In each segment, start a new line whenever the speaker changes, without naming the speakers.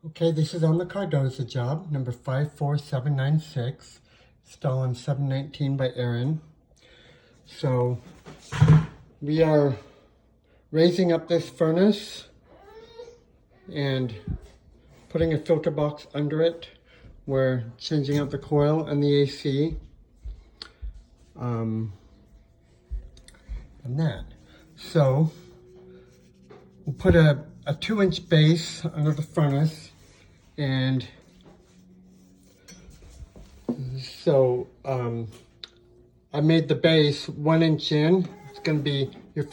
Okay, this is on the Cardoza job, number 54796, installed 719 by Aaron. So we are raising up this furnace and putting a filter box under it. We're changing out the coil and the AC. And that. So we'll put a 2-inch base under the furnace, and so I made the base 1 inch in. It's going to be, your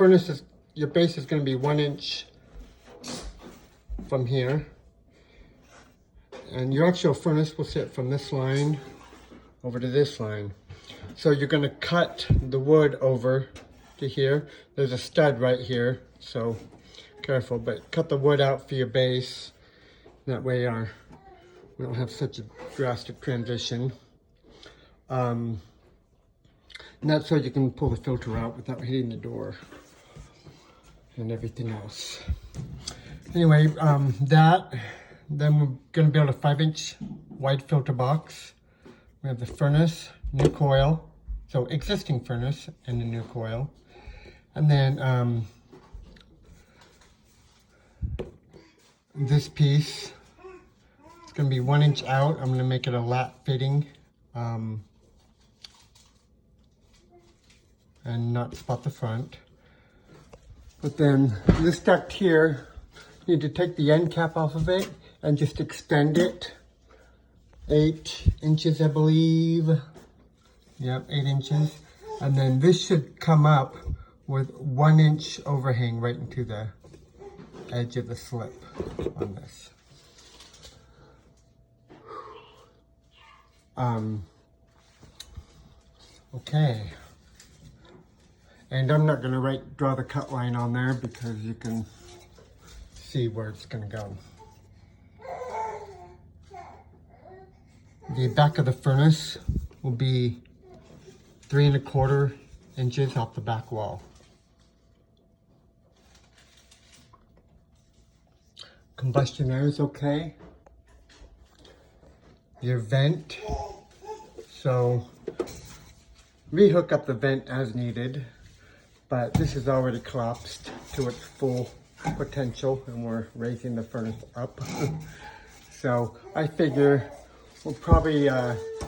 base is going to be 1 inch from here, and your actual furnace will sit from this line over to this line. So you're going to cut the wood over to here. There's a stud right here, so careful, but cut the wood out for your base. That way we don't have such a drastic transition. And that's so you can pull the filter out without hitting the door and everything else. Anyway, then we're going to build a 5-inch wide filter box. We have the furnace, new coil, so existing furnace and the new coil. And then this piece, it's going to be 1 inch out. I'm going to make it a lat fitting and not spot the front. But then this duct here, you need to take the end cap off of it and just extend it 8 inches, I believe. Yep, 8 inches. And then this should come up with 1 inch overhang right into the edge of the slip on this. Okay. And I'm not going to draw the cut line on there because you can see where it's going to go. The back of the furnace will be 3 1/4 inches off the back wall. Combustion air is okay. Your vent, so rehook up the vent as needed, but this is already collapsed to its full potential and we're raising the furnace up. So I figure we'll probably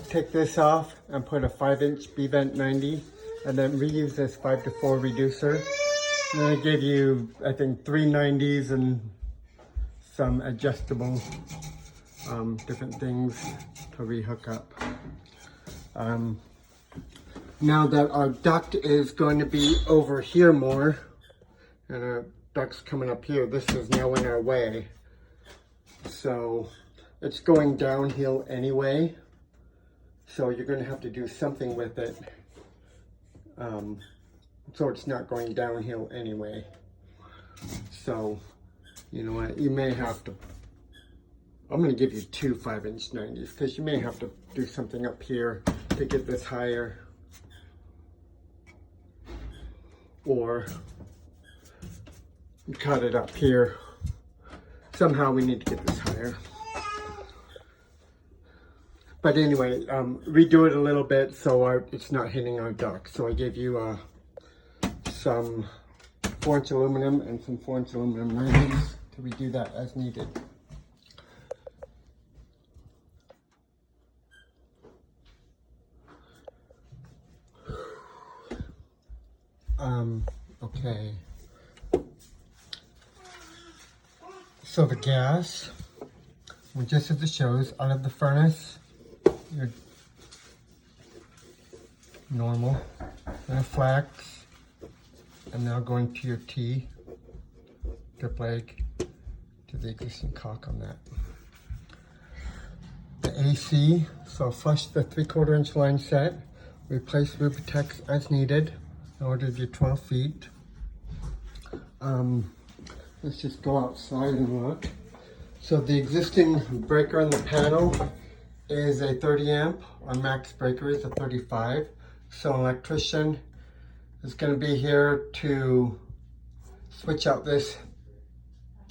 take this off and put a 5-inch B-vent 90 and then reuse this 5-to-4 reducer. And I gave you, I think, 3 90s and some adjustable different things to rehook up. Now that our duct is going to be over here more, and our duct's coming up here, this is now in our way. So it's going downhill anyway, so you're going to have to do something with it so it's not going downhill anyway. So, you know what, you may have to, I'm going to give you 2 5-inch 90s because you may have to do something up here to get this higher, or cut it up here. Somehow we need to get this higher. But anyway, redo it a little bit so it's not hitting our duct. So I gave you some 4-inch aluminum and some 4-inch aluminum 90s to redo that as needed. Okay. So the gas, just as it shows, out of the furnace, your normal, then a flex, and now going to your T, drip leg, to the existing cock on that. The AC, so flush the 3/4 inch line set, replace Rubitex as needed. I ordered you 12 feet. Let's just go outside and look. So the existing breaker on the panel is a 30 amp. Our max breaker is a 35. So an electrician is going to be here to switch out this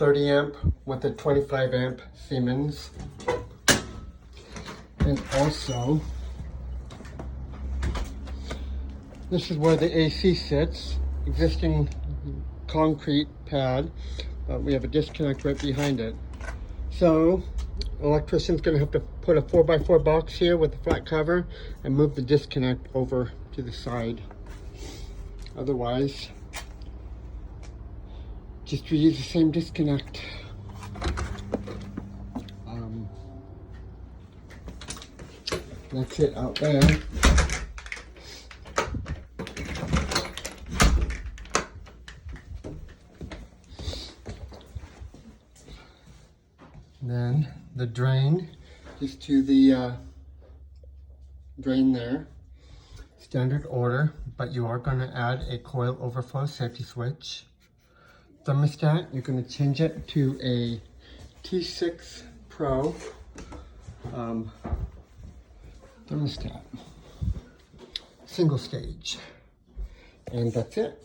30 amp with a 25 amp Siemens. And also, this is where the AC sits, existing concrete pad, but we have a disconnect right behind it. So, electrician's gonna have to put a 4x4 box here with a flat cover and move the disconnect over to the side. Otherwise, just reuse the same disconnect. That's it out there. Then the drain is to the drain there. Standard order, but you are going to add a coil overflow safety switch. Thermostat, you're going to change it to a T6 Pro thermostat, single stage, and that's it.